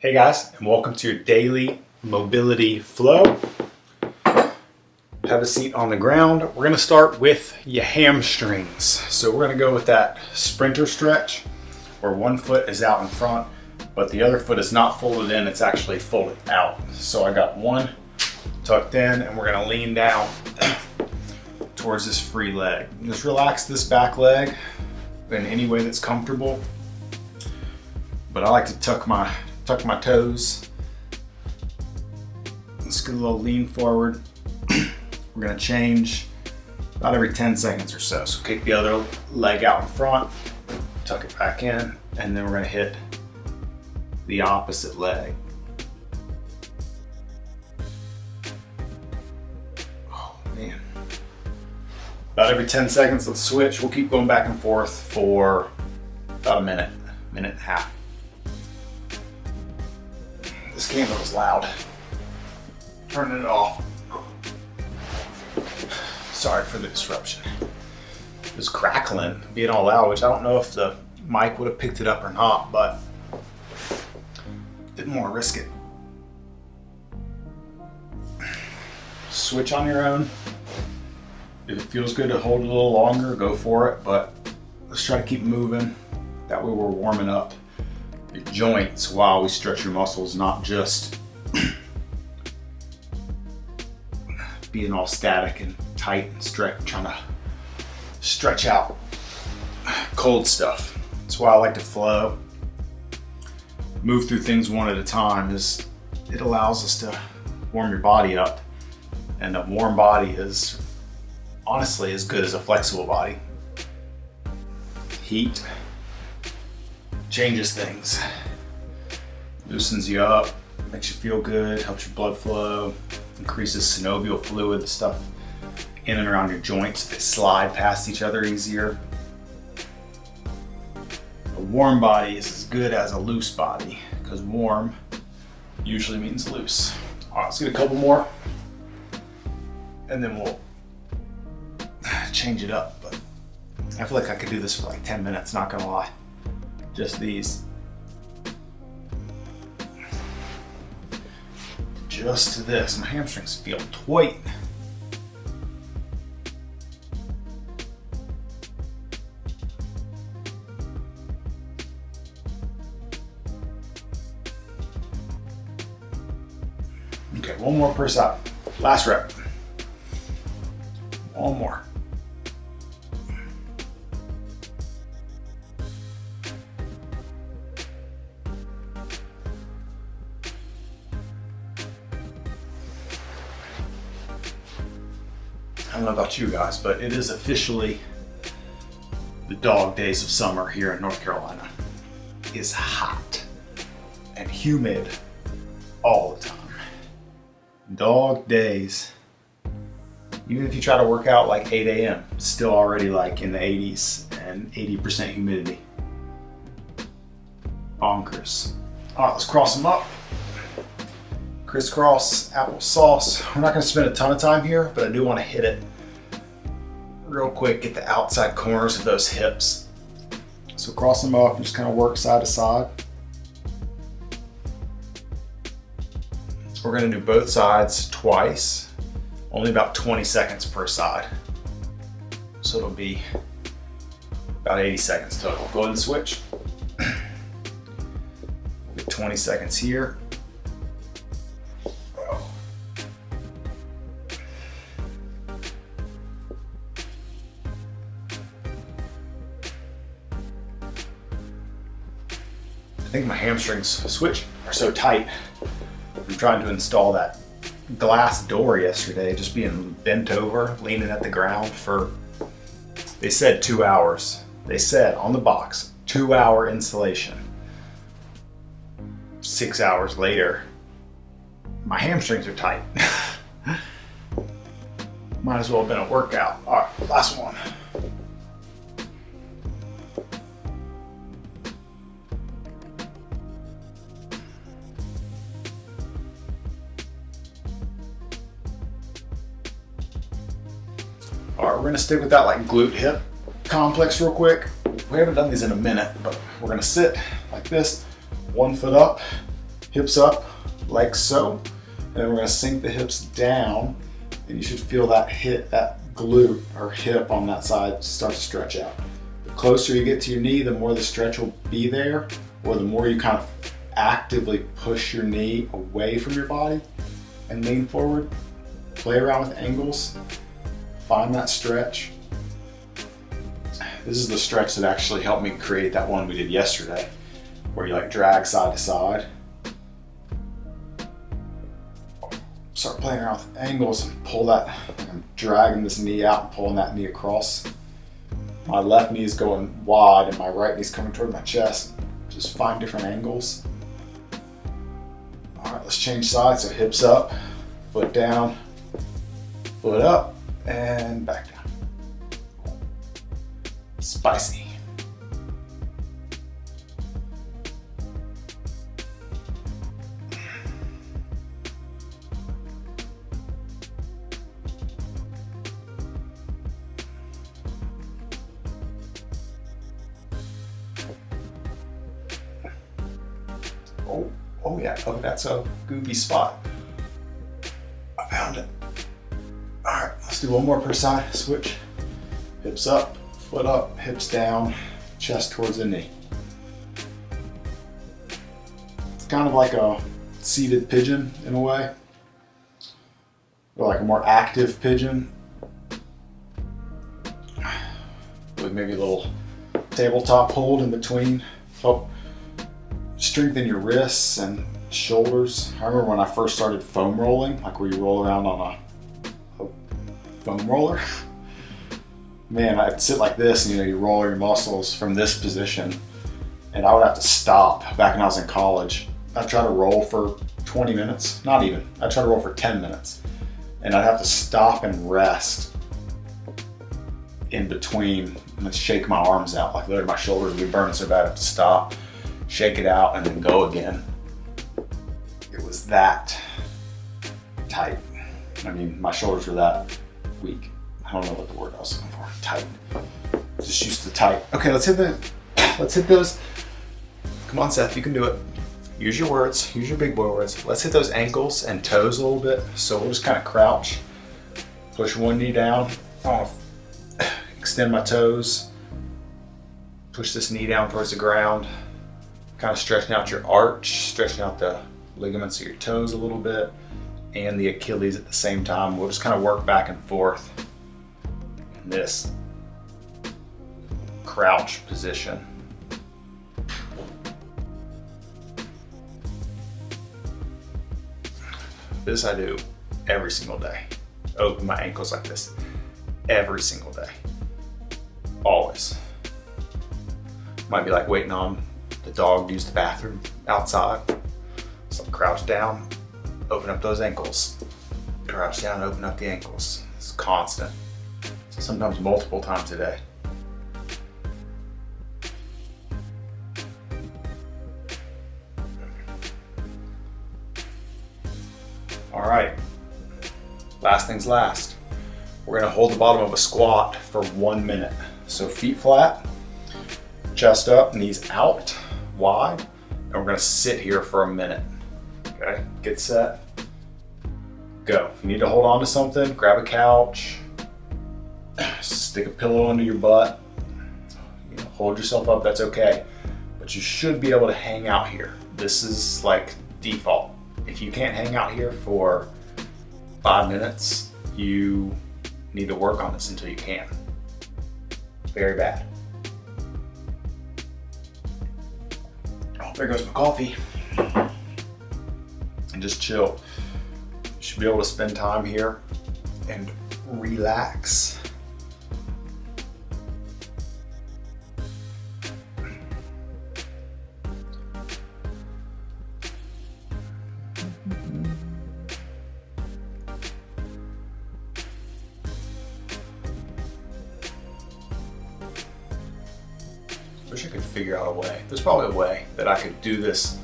Hey guys, and welcome to your daily mobility flow. Have a seat on the ground. We're going to start with your hamstrings. So we're going to go with that sprinter stretch where one foot is out in front, but the other foot is not folded in, it's actually folded out. So I got one tucked in and we're going to lean down towards this free leg. Just relax this back leg in any way that's comfortable. But I like to tuck my toes. Let's get a little lean forward. We're gonna change about every 10 seconds or so. So kick the other leg out in front, tuck it back in, and then we're gonna hit the opposite leg. Oh man. About every 10 seconds, let's switch. We'll keep going back and forth for about a minute and a half. This candle is loud. Turning it off. Sorry for the disruption. It was crackling, being all loud, which I don't know if the mic would have picked it up or not, but didn't want to risk it. Switch on your own. If it feels good to hold a little longer, go for it, but let's try to keep moving. That way we're warming up your joints while we stretch your muscles, not just being all static and tight and trying to stretch out cold stuff. That's why I like to flow. Move through things one at a time. It allows us to warm your body up, and a warm body is honestly as good as a flexible body. Heat changes things, loosens you up, makes you feel good, helps your blood flow, increases synovial fluid, the stuff in and around your joints. They slide past each other easier. A warm body is as good as a loose body, because warm usually means loose. All right, let's get a couple more, and then we'll change it up. But I feel like I could do this for like 10 minutes, not gonna lie. Just these. Just to this. My hamstrings feel tight. Okay, one more per side. Last rep. One more. I don't know about you guys, but it is officially the dog days of summer here in North Carolina. It's hot and humid all the time. Dog days. Even if you try to work out like 8 a.m., it's still already like in the 80s and 80% humidity. Bonkers. All right, let's cross them up. Crisscross applesauce. We're not going to spend a ton of time here, but I do want to hit it real quick, get the outside corners of those hips. So cross them up and just kind of work side to side. We're going to do both sides twice, only about 20 seconds per side. So it'll be about 80 seconds total. Go ahead and switch. We'll get 20 seconds here. I think my hamstrings switch are so tight. I'm trying to install that glass door yesterday, just being bent over, leaning at the ground for, they said 2 hours. They said on the box, 2-hour installation. 6 hours later, my hamstrings are tight. Might as well have been a workout. All right, last one. All right, we're gonna stick with that like glute hip complex real quick. We haven't done these in a minute, but we're gonna sit like this, one foot up, Hips up, like so. And then we're gonna sink the hips down, and you should feel that glute or hip on that side start to stretch out. The closer you get to your knee, the more the stretch will be there, or the more you kind of actively push your knee away from your body and lean forward. Play around with angles, find that stretch. This is the stretch that actually helped me create that one we did yesterday, where you like drag side to side. Start playing around with angles and pull that. I'm dragging this knee out and pulling that knee across. My left knee is going wide and my right knee is coming toward my chest. Just find different angles. All right, let's change sides. So hips up, foot down, foot up, and back down. Spicy. Oh yeah, oh, that's a goofy spot. I found it. All right, let's do one more per side. Switch. Hips up, foot up, hips down, chest towards the knee. It's kind of like a seated pigeon in a way, or like a more active pigeon, with maybe a little tabletop hold in between. Help strengthen your wrists and shoulders. I remember when I first started foam rolling, like where you roll around on a foam roller. Man, I'd sit like this and you roll your muscles from this position, and I would have to stop. Back when I was in college, I'd try to roll for 20 minutes, not even. I'd try to roll for 10 minutes, and I'd have to stop and rest in between and shake my arms out. Like literally my shoulders would be burning so bad I have to stop, shake it out, and then go again. It was that tight. I mean, my shoulders were that weak. I don't know what the word I was looking for. Tight. Just used to tight. Okay, let's hit those. Come on, Seth, you can do it. Use your words, use your big boy words. Let's hit those ankles and toes a little bit. So we'll just kind of crouch, push one knee down. I want to extend my toes, push this knee down towards the ground, kind of stretching out your arch, stretching out the ligaments of your toes a little bit, and the Achilles at the same time. We'll just kind of work back and forth in this crouch position. This I do every single day. Open my ankles like this every single day. Always. Might be like waiting on the dog to use the bathroom outside. So crouch down, open up those ankles. Crouch down, open up the ankles. It's constant. Sometimes multiple times a day. All right, last things last. We're gonna hold the bottom of a squat for 1 minute. So feet flat, chest up, knees out, wide, and we're gonna sit here for a minute. Okay, get set, go. If you need to hold on to something, grab a couch, stick a pillow under your butt, hold yourself up, that's okay. But you should be able to hang out here. This is like default. If you can't hang out here for 5 minutes, you need to work on this until you can. Very bad. Oh, there goes my coffee. And just chill. You should be able to spend time here and relax. Wish I could figure out a way. There's probably a way that I could do this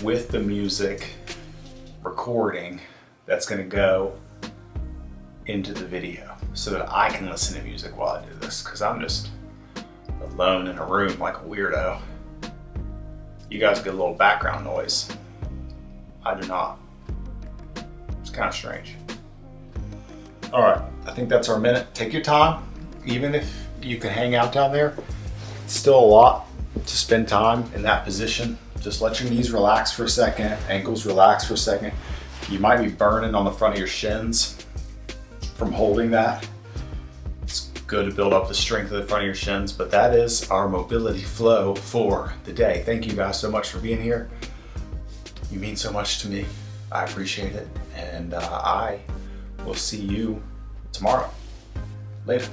with the music recording that's gonna go into the video so that I can listen to music while I do this, because I'm just alone in a room like a weirdo. You guys get a little background noise. I do not. It's kind of strange. All right, I think that's our minute. Take your time. Even if you can hang out down there, it's still a lot to spend time in that position. Just let your knees relax for a second, ankles relax for a second. You might be burning on the front of your shins from holding that. It's good to build up the strength of the front of your shins, but that is our mobility flow for the day. Thank you guys so much for being here. You mean so much to me. I appreciate it. And I will see you tomorrow. Later.